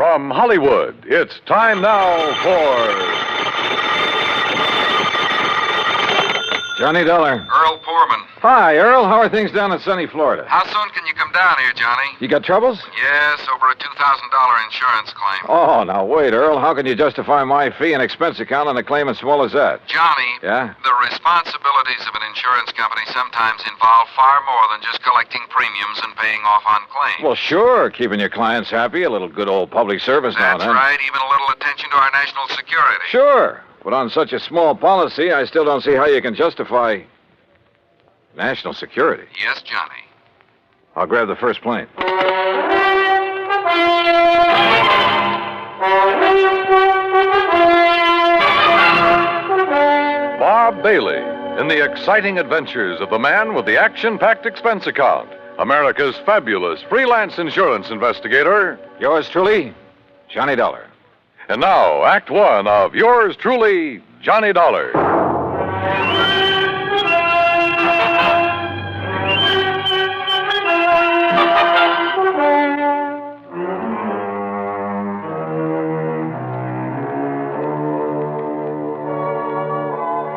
From Hollywood, it's time now for... Johnny Dollar. Earl Poorman. Hi, Earl. How are things down in sunny Florida? How soon can you come down here, Johnny? You got troubles? Yes, over a $2,000 insurance claim. Oh, now wait, Earl. How can you justify my fee and expense account on a claim as small as that? Johnny. Yeah? The responsibilities of an insurance company sometimes involve far more than just collecting premiums and paying off on claims. Well, sure. Keeping your clients happy, a little good old public service now and That's then. right. Even a little attention to our national security. Sure. But on such a small policy, I still don't see how you can justify national security. Yes, Johnny. I'll grab the first plane. Bob Bailey in the exciting adventures of the man with the action-packed expense account. America's fabulous freelance insurance investigator. Yours truly, Johnny Dollar. And now, Act One of yours truly, Johnny Dollar.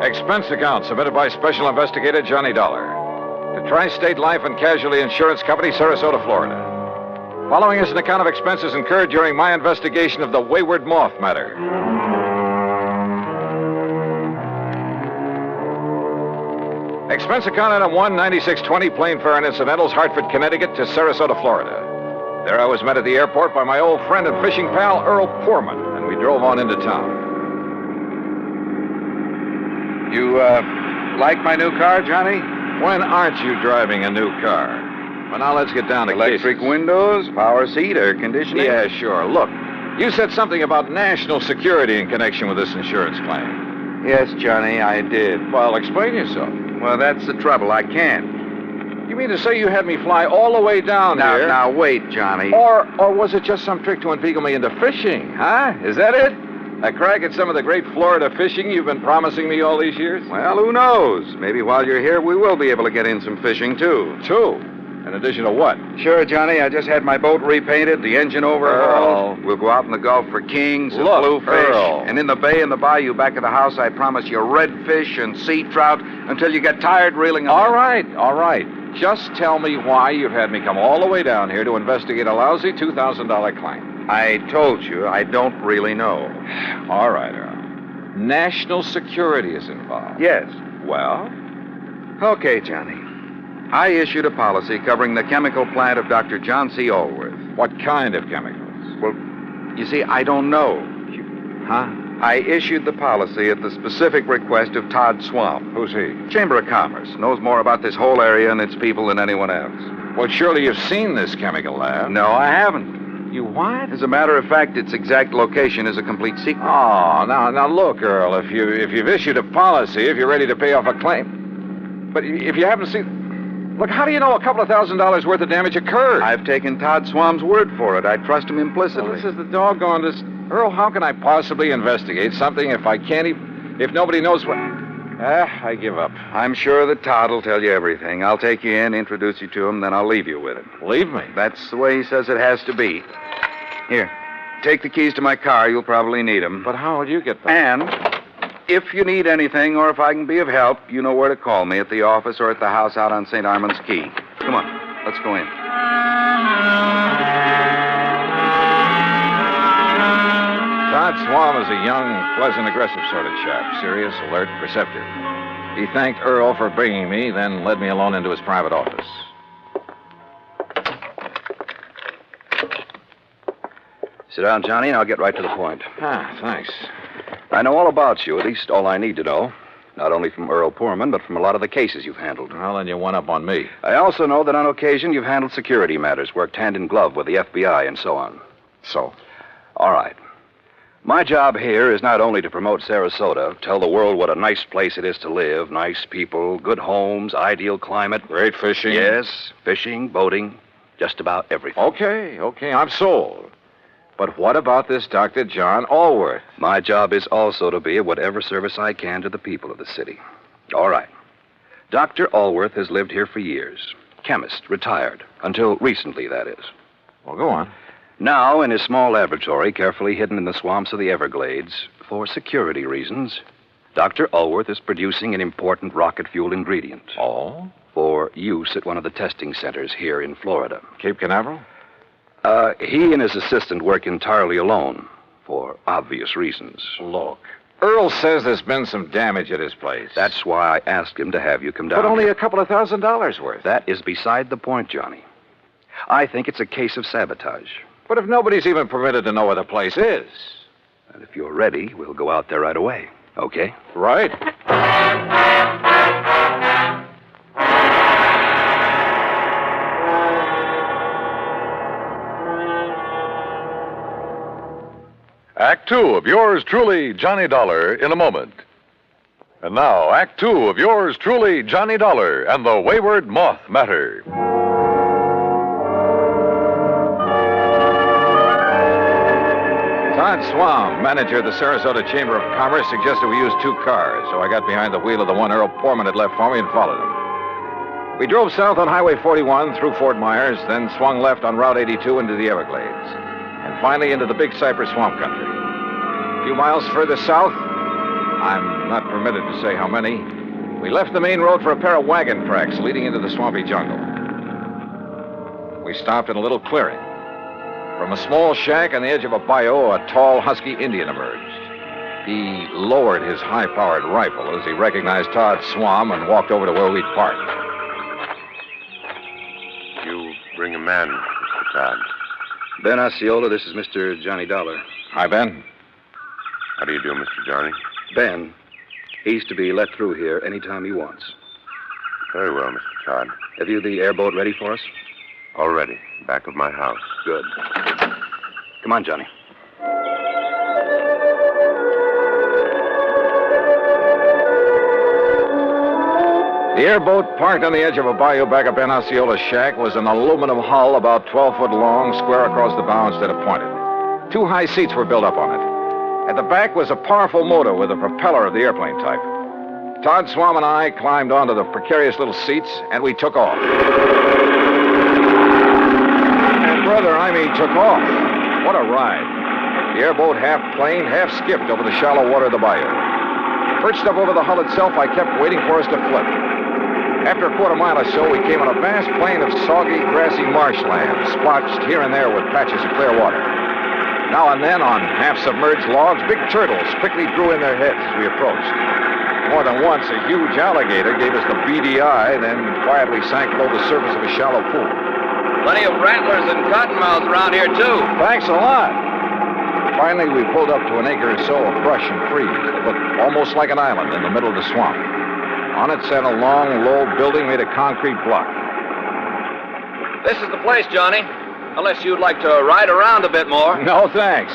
Expense account submitted by Special Investigator Johnny Dollar to Tri-State Life and Casualty Insurance Company, Sarasota, Florida. Following is an account of expenses incurred during my investigation of the Wayward Moth matter. Expense account item 19620, plane fare and incidentals, Hartford, Connecticut to Sarasota, Florida. There I was met at the airport by my old friend and fishing pal, Earl Poorman, and we drove on into town. You, like my new car, Johnny? When aren't you driving a new car? Well, now let's get down to Electric cases. windows, power seat, air conditioning? Yeah, sure. Look, you said something about national security in connection with this insurance claim. Yes, Johnny, I did. Well, explain yourself. Well, that's the trouble. I can't. You mean to say you had me fly all the way down here? Now, wait, Johnny. Or was it just some trick to inveigle me into fishing, huh? Is that it? A crack at some of the great Florida fishing you've been promising me all these years? Well, who knows? Maybe while you're here, we will be able to get in some fishing, too. Two? In addition to what? Sure, Johnny. I just had my boat repainted, the engine overhauled. Earl. We'll go out in the Gulf for kings and Look, bluefish. Earl. And in the bay and the bayou back of the house, I promise you redfish and sea trout until you get tired reeling them All in. right. Just tell me why you've had me come all the way down here to investigate a lousy $2,000 claim. I told you I don't really know. All right, Earl. National security is involved. Yes. Well? Okay, Johnny. I issued a policy covering the chemical plant of Dr. John C. Allworth. What kind of chemicals? Well, you see, I don't know. Huh? I issued the policy at the specific request of Todd Swamp. Who's he? Chamber of Commerce. Knows more about this whole area and its people than anyone else. Well, surely you've seen this chemical lab. No, I haven't. You what? As a matter of fact, its exact location is a complete secret. Oh, now look, Earl, if you've issued a policy, if you're ready to pay off a claim. But if you haven't seen... Look, how do you know a couple of $1,000s worth of damage occurred? I've taken Todd Swamp's word for it. I trust him implicitly. Well, this is the doggone... Earl, how can I possibly investigate something if I can't if nobody knows what... I give up. I'm sure that Todd will tell you everything. I'll take you in, introduce you to him, then I'll leave you with him. Leave me? That's the way he says it has to be. Here, take the keys to my car. You'll probably need them. But how will you get them? And if you need anything or if I can be of help, you know where to call me, at the office or at the house out on St. Armand's Key. Come on, let's go in. Todd Swam is a young, pleasant, aggressive sort of chap. Serious, alert, perceptive. He thanked Earl for bringing me, then led me alone into his private office. Sit down, Johnny, and I'll get right to the point. Thanks. I know all about you, at least all I need to know. Not only from Earl Poorman, but from a lot of the cases you've handled. Well, then you went up on me. I also know that on occasion you've handled security matters, worked hand in glove with the FBI and so on. So? All right. My job here is not only to promote Sarasota, tell the world what a nice place it is to live, nice people, good homes, ideal climate. Great fishing? Yes, fishing, boating, just about everything. Okay, I'm sold. But what about this Dr. John Allworth? My job is also to be of whatever service I can to the people of the city. All right. Dr. Allworth has lived here for years. Chemist, retired. Until recently, that is. Well, go on. Now, in his small laboratory, carefully hidden in the swamps of the Everglades, for security reasons, Dr. Ulworth is producing an important rocket fuel ingredient. Oh? For use at one of the testing centers here in Florida. Cape Canaveral? He and his assistant work entirely alone, for obvious reasons. Look, Earl says there's been some damage at his place. That's why I asked him to have you come down. But only here. a couple of $1,000s worth. That is beside the point, Johnny. I think it's a case of sabotage. But if nobody's even permitted to know where the place is. And if you're ready, we'll go out there right away. Okay? Right. Act Two of yours truly, Johnny Dollar, in a moment. And now, Act Two of yours truly, Johnny Dollar, and the Wayward Moth matter. Todd Swam, manager of the Sarasota Chamber of Commerce, suggested we use 2 cars, so I got behind the wheel of the one Earl Poorman had left for me and followed him. We drove south on Highway 41 through Fort Myers, then swung left on Route 82 into the Everglades, and finally into the Big Cypress Swamp Country. A few miles further south, I'm not permitted to say how many, we left the main road for a pair of wagon tracks leading into the swampy jungle. We stopped in a little clearing. From a small shack on the edge of a bayou, a tall, husky Indian emerged. He lowered his high-powered rifle as he recognized Todd Swam and walked over to where we'd parked. You bring a man, Mr. Todd. Ben Osceola, this is Mr. Johnny Dollar. Hi, Ben. How do you do, Mr. Johnny? Ben, he's to be let through here anytime he wants. Very well, Mr. Todd. Have you the airboat ready for us? Already, back of my house. Good. Come on, Johnny. The airboat, parked on the edge of a bayou back of Ben Osceola's shack, was an aluminum hull about 12 foot long, square across the bow instead of pointed. 2 high seats were built up on it. At the back was a powerful motor with a propeller of the airplane type. Todd Swam and I climbed onto the precarious little seats, and we took off. And brother, I mean took off. What a ride. The airboat half planed, half skipped over the shallow water of the bayou. Perched up over the hull itself, I kept waiting for us to flip. After a quarter mile or so, we came on a vast plain of soggy, grassy marshland, splotched here and there with patches of clear water. Now and then, on half-submerged logs, big turtles quickly drew in their heads as we approached. More than once, a huge alligator gave us the beady eye, then quietly sank below the surface of a shallow pool. Plenty of rattlers and cottonmouths around here, too. Thanks a lot. Finally, we pulled up to an acre or so of brush and trees that looked almost like an island in the middle of the swamp. On it sat a long, low building made of concrete block. This is the place, Johnny. Unless you'd like to ride around a bit more. No, thanks.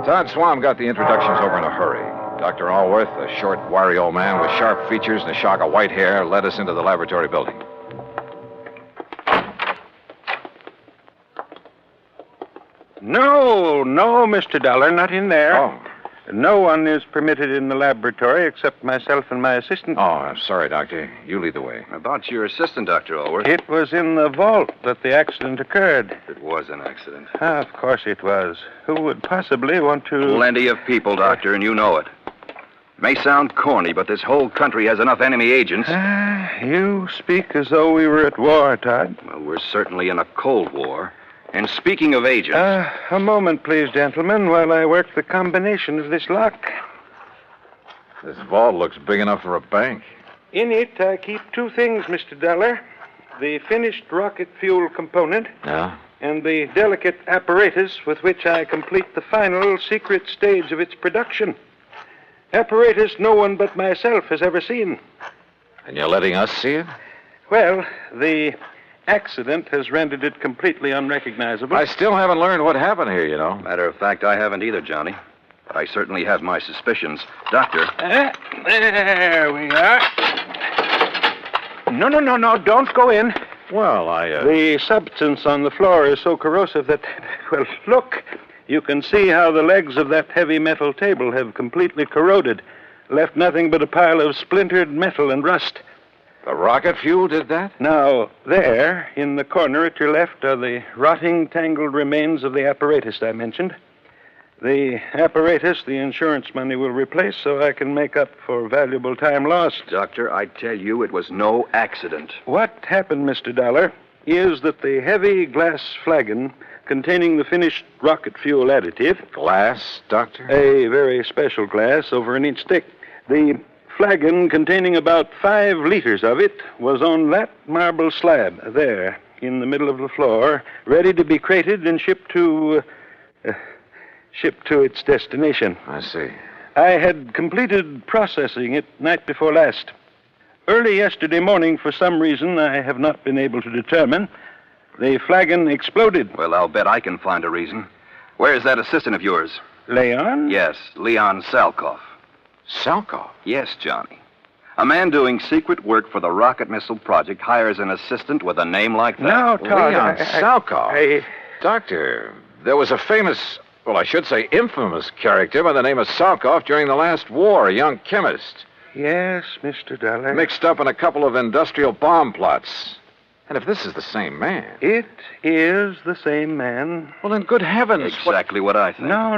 Todd Swam got the introductions over in a hurry. Dr. Allworth, a short, wiry old man with sharp features and a shock of white hair, led us into the laboratory building. No, Mr. Dollar, not in there. Oh. No one is permitted in the laboratory except myself and my assistant. Oh, I'm sorry, Doctor. You lead the way. About your assistant, Dr. Ulworth. It was in the vault that the accident occurred. It was an accident. Of course it was. Who would possibly want to... Plenty of people, Doctor, and you know it. May sound corny, but this whole country has enough enemy agents. You speak as though we were at war, Todd. Well, we're certainly in a Cold War. And speaking of agents... A moment, please, gentlemen, while I work the combination of this lock. This vault looks big enough for a bank. In it, I keep 2 things, Mr. Dollar. The finished rocket fuel component Yeah? and the delicate apparatus with which I complete the final secret stage of its production. Apparatus no one but myself has ever seen. And you're letting us see it? Well, the accident has rendered it completely unrecognizable. I still haven't learned what happened here, you know. Matter of fact, I haven't either, Johnny. But I certainly have my suspicions. Doctor... There we are. No, don't go in. Well, The substance on the floor is so corrosive that... Well, look. You can see how the legs of that heavy metal table have completely corroded. left nothing but a pile of splintered metal and rust. The rocket fuel did that? Now, there, in the corner at your left, are the rotting, tangled remains of the apparatus I mentioned. The apparatus the insurance money will replace so I can make up for valuable time lost. Doctor, I tell you, it was no accident. What happened, Mr. Dollar, is that the heavy glass flagon containing the finished rocket fuel additive, Glass, Doctor? a very special glass over an inch thick, the flagon containing about 5 liters of it was on that marble slab there in the middle of the floor, ready to be crated and shipped to its destination. I see. I had completed processing it night before last. Early yesterday morning, for some reason I have not been able to determine, the flagon exploded. Well, I'll bet I can find a reason. Where is that assistant of yours? Leon? Yes, Leon Salkoff. Salkoff? Yes, Johnny. A man doing secret work for the rocket missile project hires an assistant with a name like that. Now, Todd, Leon Salkoff. I- Doctor, there was a famous, well, I should say infamous character by the name of Salkoff during the last war, a young chemist. Yes, Mr. Dollar. Mixed up in a couple of industrial bomb plots. And if this is the same man... It is the same man. Well, then, good heavens, Exactly what I think. No.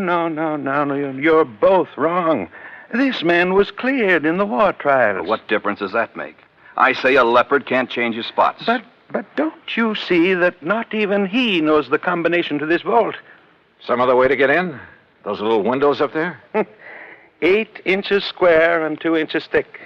You're both wrong. This man was cleared in the war trials. Well, what difference does that make? I say a leopard can't change his spots. But don't you see that not even he knows the combination to this vault? Some other way to get in? Those little windows up there? 8 inches square and 2 inches thick.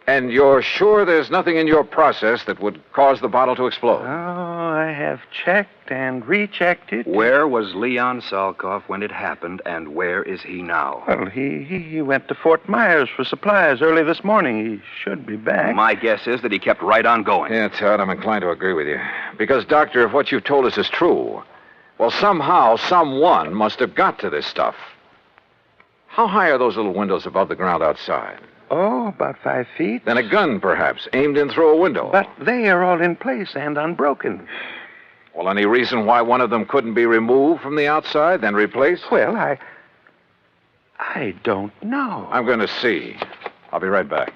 And you're sure there's nothing in your process that would cause the bottle to explode? Oh, I have checked and rechecked it. Where was Leon Salkoff when it happened, and where is he now? Well, he went to Fort Myers for supplies early this morning. He should be back. My guess is that he kept right on going. Yeah, Todd, I'm inclined to agree with you. Because, Doctor, if what you've told us is true, well, somehow, someone must have got to this stuff. How high are those little windows above the ground outside? Oh, about 5 feet. Then a gun, perhaps, aimed in through a window. But they are all in place and unbroken. Well, any reason why one of them couldn't be removed from the outside, then replaced? Well, I don't know. I'm going to see. I'll be right back.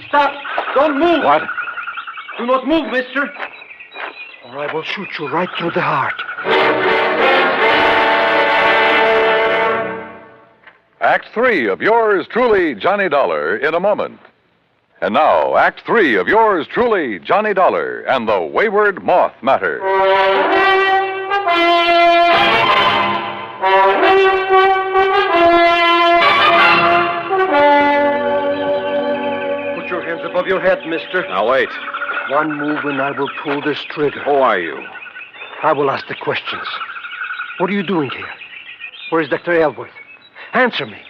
Stop! Don't move! What? Do not move, mister. Or I will shoot you right through the heart. Act 3 of yours truly, Johnny Dollar, in a moment. And now, Act 3 of yours truly, Johnny Dollar, and the Wayward Moth matter. Put your hands above your head, mister. Now, wait. One move and I will pull this trigger. Who are you? I will ask the questions. What are you doing here? Where is Dr. Aylworth? Answer me.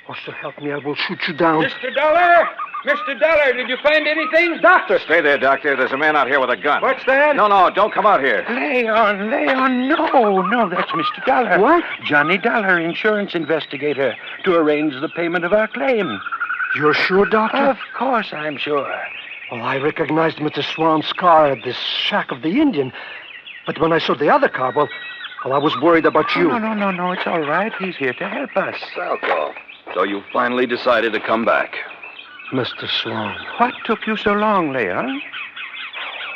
Or so help me, I will shoot you down. Mr. Dollar! Mr. Dollar, did you find anything? Doctor! Stay there, Doctor. There's a man out here with a gun. What's that? No, don't come out here. Leon, no, that's Mr. Dollar. What? Johnny Dollar, insurance investigator, to arrange the payment of our claim. You're sure, Doctor? Of course I'm sure. Well, I recognized him at the Swan's car at this shack of the Indian. But when I saw the other car, well, I was worried about you. No, it's all right. He's here to help us. Salkoff. So you finally decided to come back. Mr. Swan. What took you so long, Leon?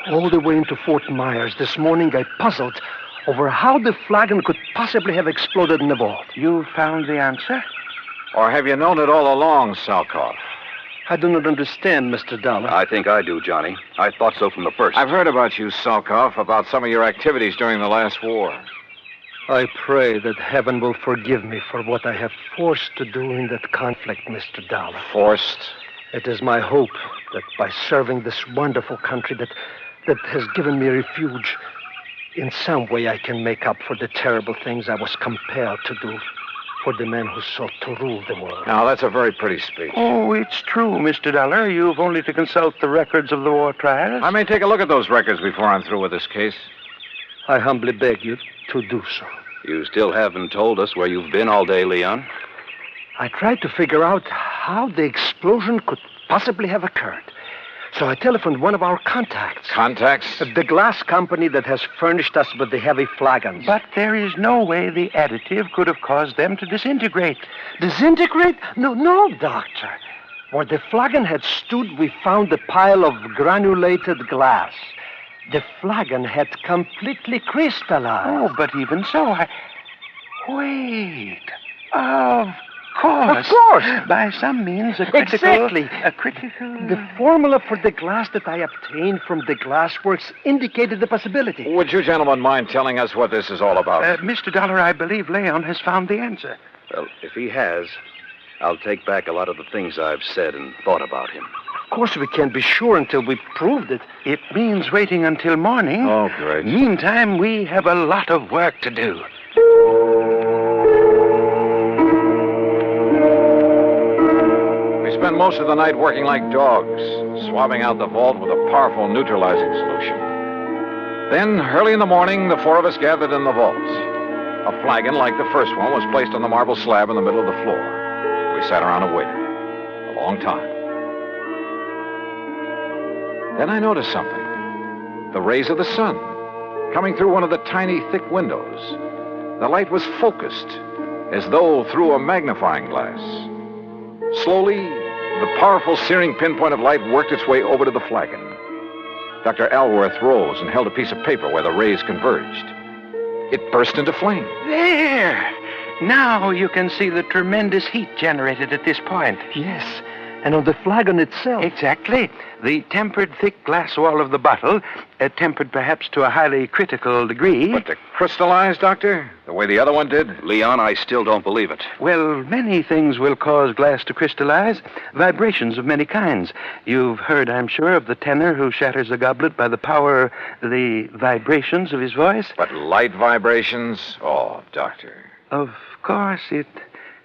All the way into Fort Myers this morning, I puzzled over how the flagon could possibly have exploded in the vault. You found the answer? Or have you known it all along, Salkoff? I do not understand, Mr. Dollar. I think I do, Johnny. I thought so from the first. I've heard about you, Salkoff, about some of your activities during the last war. I pray that heaven will forgive me for what I have forced to do in that conflict, Mr. Dollar. Forced? It is my hope that by serving this wonderful country that has given me refuge, in some way I can make up for the terrible things I was compelled to do for the men who sought to rule the world. Now, that's a very pretty speech. Oh, it's true, Mr. Dollar. You've only to consult the records of the war trials. I may take a look at those records before I'm through with this case. I humbly beg you to do so. You still haven't told us where you've been all day, Leon. I tried to figure out how the explosion could possibly have occurred. So I telephoned one of our contacts. Contacts? The glass company that has furnished us with the heavy flagons. But there is no way the additive could have caused them to disintegrate. Disintegrate? No, Doctor. Where the flagon had stood, we found a pile of granulated glass. The flagon had completely crystallized. Oh, but even so, Wait. Of course. Of course. By some means, a critical... Exactly. A critical... The formula for the glass that I obtained from the glassworks indicated the possibility. Would you gentlemen mind telling us what this is all about? Mr. Dollar, I believe Leon has found the answer. Well, if he has, I'll take back a lot of the things I've said and thought about him. Of course, we can't be sure until we've proved it. It means waiting until morning. Oh, great. Meantime, we have a lot of work to do. We spent most of the night working like dogs, swabbing out the vault with a powerful neutralizing solution. Then, early in the morning, the four of us gathered in the vault. A flagon like the first one was placed on the marble slab in the middle of the floor. We sat around and waited. A long time. Then I noticed something. The rays of the sun, coming through one of the tiny, thick windows. The light was focused, as though through a magnifying glass. Slowly, the powerful, searing pinpoint of light worked its way over to the flagon. Dr. Alworth rose and held a piece of paper where the rays converged. It burst into flame. There! Now you can see the tremendous heat generated at this point. Yes, and on the flagon itself. Exactly. The tempered thick glass wall of the bottle, tempered perhaps to a highly critical degree. But to crystallize, Doctor, the way the other one did? Leon, I still don't believe it. Well, many things will cause glass to crystallize. Vibrations of many kinds. You've heard, I'm sure, of the tenor who shatters a goblet by the power, the vibrations of his voice. But light vibrations? Oh, Doctor. Of course, it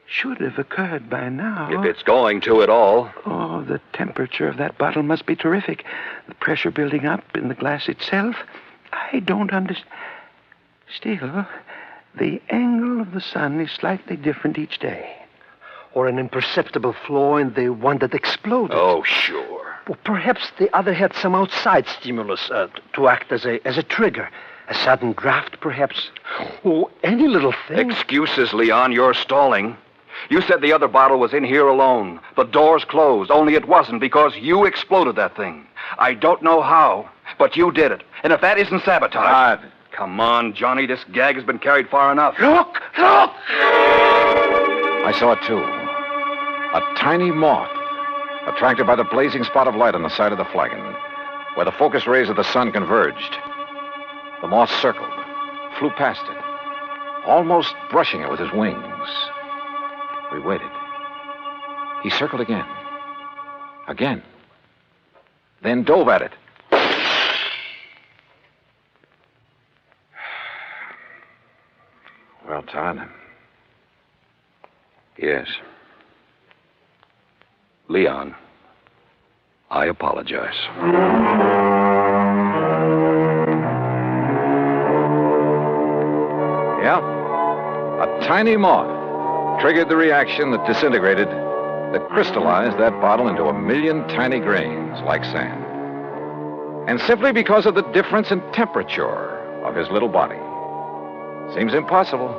should have occurred by now. If it's going to at all. Oh, the temperature of that bottle must be terrific. The pressure building up in the glass itself. I don't understand. Still, the angle of the sun is slightly different each day. Or an imperceptible flaw in the one that exploded. Oh, sure. Well, perhaps the other had some outside stimulus to act as a trigger. A sudden draft, perhaps. Oh, any little thing. Excuses, Leon. You're stalling. You said the other bottle was in here alone. The door's closed, only it wasn't because you exploded that thing. I don't know how, but you did it. And if that isn't sabotage... God. Come on, Johnny. This gag has been carried far enough. Look! I saw it, too. A tiny moth, attracted by the blazing spot of light on the side of the flagon, where the focused rays of the sun converged. The moth circled, flew past it, almost brushing it with his wings. We waited. He circled again. Again. Then dove at it. Well, Todd. Yes. Leon, I apologize. Yeah. A tiny moth triggered the reaction that disintegrated, that crystallized that bottle into 1,000,000 tiny grains like sand. And simply because of the difference in temperature of his little body. Seems impossible,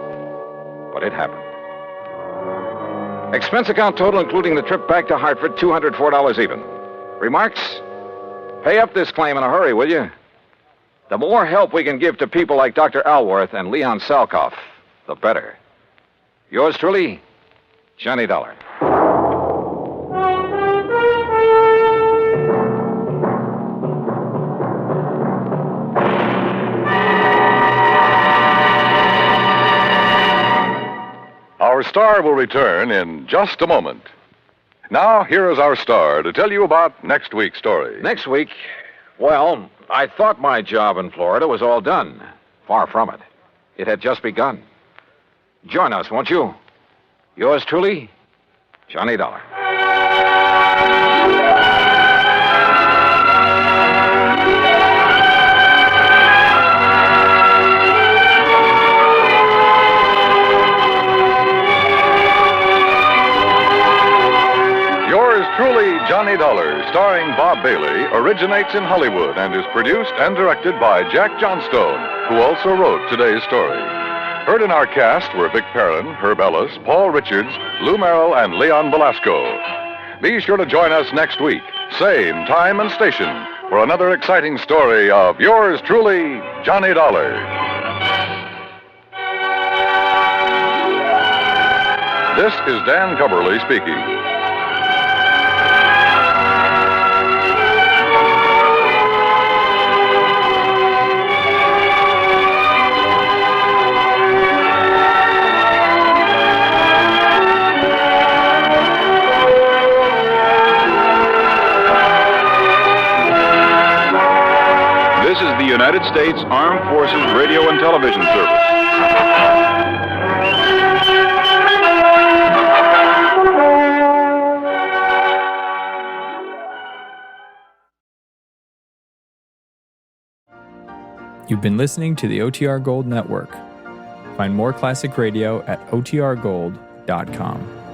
but it happened. Expense account total, including the trip back to Hartford, $204 even. Remarks? Pay up this claim in a hurry, will you? The more help we can give to people like Dr. Alworth and Leon Salkoff, the better. Yours truly, Johnny Dollar. Our star will return in just a moment. Now, here is our star to tell you about next week's story. Next week, well, I thought my job in Florida was all done. Far from it. It had just begun. Join us, won't you? Yours truly, Johnny Dollar. Yours truly, Johnny Johnny Dollar, starring Bob Bailey, originates in Hollywood and is produced and directed by Jack Johnstone, who also wrote today's story. Heard in our cast were Vic Perrin, Herb Ellis, Paul Richards, Lou Merrill, and Leon Velasco. Be sure to join us next week, same time and station, for another exciting story of yours truly, Johnny Dollar. This is Dan Cubberly speaking. This is the United States Armed Forces Radio and Television Service. You've been listening to the OTR Gold Network. Find more classic radio at otrgold.com.